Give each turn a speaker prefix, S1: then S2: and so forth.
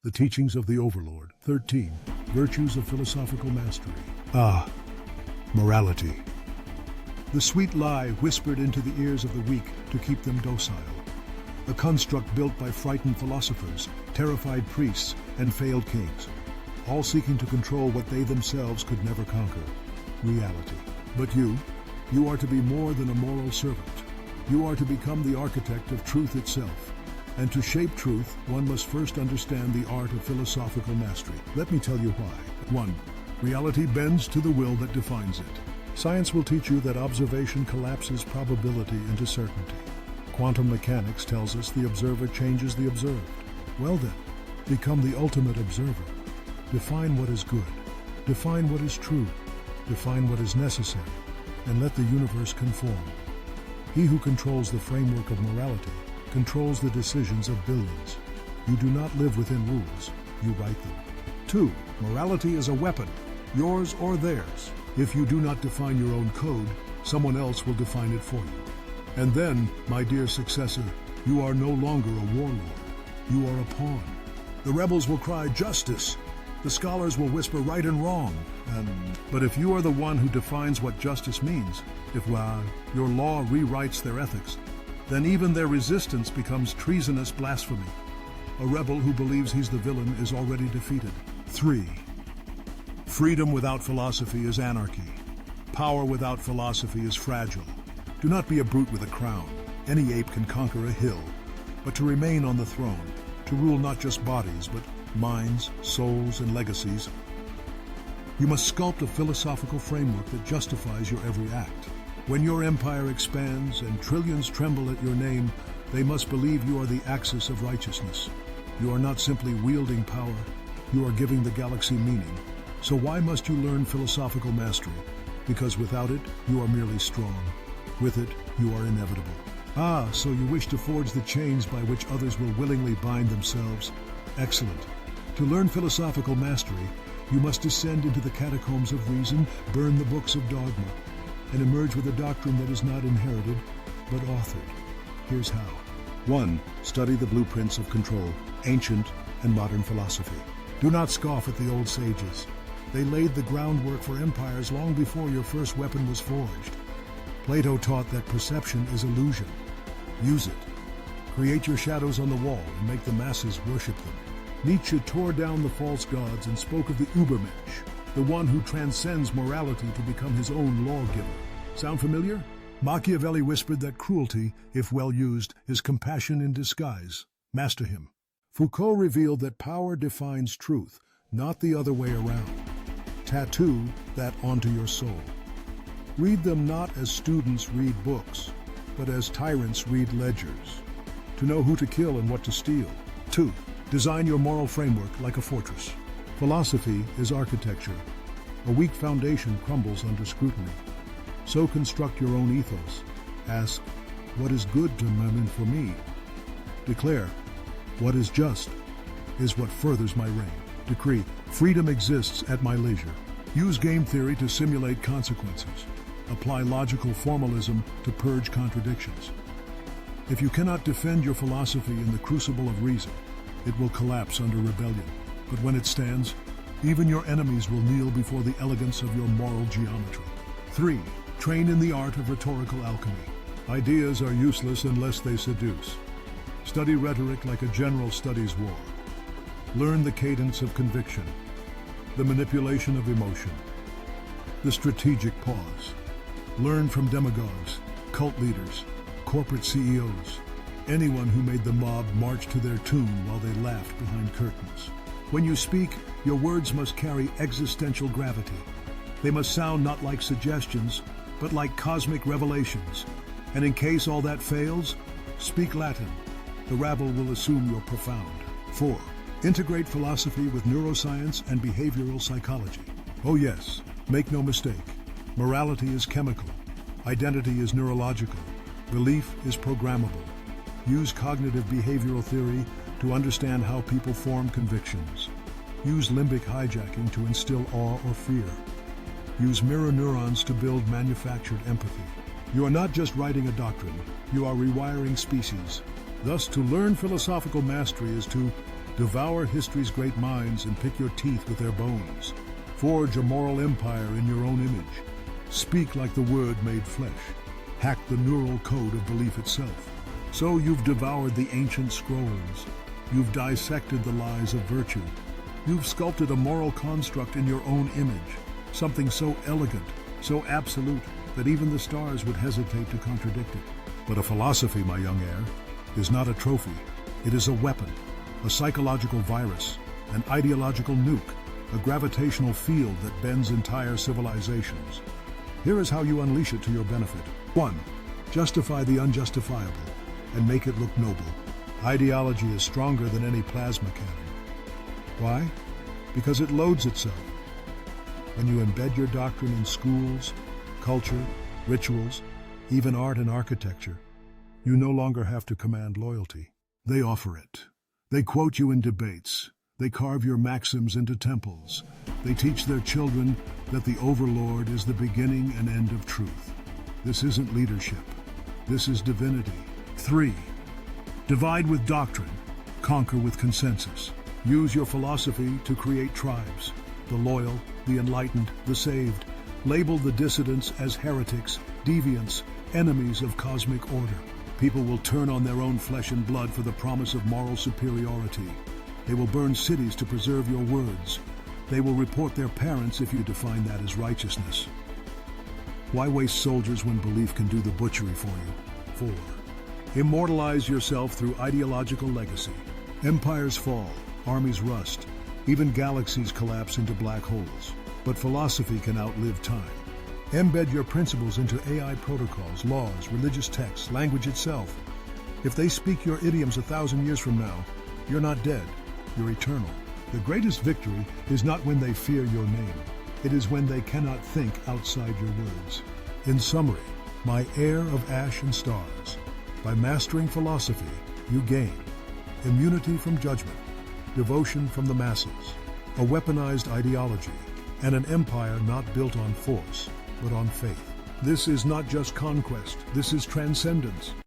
S1: The Teachings of the Overlord. 13. Virtues of Philosophical Mastery. Morality. The sweet lie whispered into the ears of the weak to keep them docile. A construct built by frightened philosophers, terrified priests, and failed kings, all seeking to control what they themselves could never conquer: reality. But you are to be more than a moral servant. You are to become the architect of truth itself. And to shape truth, one must first understand the art of philosophical mastery. Let me tell you why. 1. Reality bends to the will that defines it. Science will teach you that observation collapses probability into certainty. Quantum mechanics tells us the observer changes the observed. Well then, become the ultimate observer. Define what is good. Define what is true. Define what is necessary. And let the universe conform. He who controls the framework of morality controls the decisions of billions. You do not live within rules, you write them. 2. Morality is a weapon, yours or theirs. If you do not define your own code, someone else will define it for you. And then, my dear successor, you are no longer a warlord. You are a pawn. The rebels will cry justice. The scholars will whisper right and wrong. But if you are the one who defines what justice means, if your law rewrites their ethics, then even their resistance becomes treasonous blasphemy. A rebel who believes he's the villain is already defeated. 3. Freedom without philosophy is anarchy. Power without philosophy is fragile. Do not be a brute with a crown. Any ape can conquer a hill. But to remain on the throne, to rule not just bodies, but minds, souls, and legacies, you must sculpt a philosophical framework that justifies your every act. When your empire expands and trillions tremble at your name, they must believe you are the axis of righteousness. You are not simply wielding power, you are giving the galaxy meaning. So why must you learn philosophical mastery? Because without it, you are merely strong. With it, you are inevitable. So you wish to forge the chains by which others will willingly bind themselves. Excellent. To learn philosophical mastery, you must descend into the catacombs of reason, burn the books of dogma, and emerge with a doctrine that is not inherited, but authored. Here's how. 1. Study the blueprints of control, ancient and modern philosophy. Do not scoff at the old sages. They laid the groundwork for empires long before your first weapon was forged. Plato taught that perception is illusion. Use it. Create your shadows on the wall and make the masses worship them. Nietzsche tore down the false gods and spoke of the Übermensch, the one who transcends morality to become his own lawgiver. Sound familiar? Machiavelli whispered that cruelty, if well used, is compassion in disguise. Master him. Foucault revealed that power defines truth, not the other way around. Tattoo that onto your soul. Read them not as students read books, but as tyrants read ledgers, to know who to kill and what to steal. 2. Design your moral framework like a fortress. Philosophy is architecture. A weak foundation crumbles under scrutiny. So construct your own ethos. Ask, what is good to men and for me? Declare, what is just is what furthers my reign. Decree, freedom exists at my leisure. Use game theory to simulate consequences. Apply logical formalism to purge contradictions. If you cannot defend your philosophy in the crucible of reason, it will collapse under rebellion. But when it stands, even your enemies will kneel before the elegance of your moral geometry. 3. Train in the art of rhetorical alchemy. Ideas are useless unless they seduce. Study rhetoric like a general studies war. Learn the cadence of conviction, the manipulation of emotion, the strategic pause. Learn from demagogues, cult leaders, corporate CEOs, anyone who made the mob march to their tune while they laughed behind curtains. When you speak, your words must carry existential gravity. They must sound not like suggestions, but like cosmic revelations. And in case all that fails, speak Latin. The rabble will assume you're profound. 4. Integrate philosophy with neuroscience and behavioral psychology. Oh yes, make no mistake. Morality is chemical. Identity is neurological. Belief is programmable. Use cognitive behavioral theory to understand how people form convictions. Use limbic hijacking to instill awe or fear. Use mirror neurons to build manufactured empathy. You are not just writing a doctrine, you are rewiring species. Thus, to learn philosophical mastery is to Devour history's great minds and pick your teeth with their bones. Forge a moral empire in your own image. Speak like the Word made flesh. Hack the neural code of belief itself. So you've devoured the ancient scrolls. You've dissected the lies of virtue. You've sculpted a moral construct in your own image, something so elegant, so absolute, that even the stars would hesitate to contradict it. But a philosophy, my young heir, is not a trophy. It is a weapon, a psychological virus, an ideological nuke, a gravitational field that bends entire civilizations. Here is how you unleash it to your benefit. 1. Justify the unjustifiable and make it look noble. Ideology is stronger than any plasma cannon. Why? Because it loads itself. When you embed your doctrine in schools, culture, rituals, even art and architecture, you no longer have to command loyalty. They offer it. They quote you in debates. They carve your maxims into temples. They teach their children that the Overlord is the beginning and end of truth. This isn't leadership. This is divinity. 3. Divide with doctrine. Conquer with consensus. Use your philosophy to create tribes. The loyal, the enlightened, the saved. Label the dissidents as heretics, deviants, enemies of cosmic order. People will turn on their own flesh and blood for the promise of moral superiority. They will burn cities to preserve your words. They will report their parents if you define that as righteousness. Why waste soldiers when belief can do the butchery for you? 4. Immortalize yourself through ideological legacy. Empires fall, armies rust, even galaxies collapse into black holes. But philosophy can outlive time. Embed your principles into AI protocols, laws, religious texts, language itself. If they speak your idioms 1,000 years from now, you're not dead, you're eternal. The greatest victory is not when they fear your name. It is when they cannot think outside your words. In summary, my heir of ash and stars, by mastering philosophy, you gain immunity from judgment, devotion from the masses, a weaponized ideology, and an empire not built on force, but on faith. This is not just conquest, this is transcendence.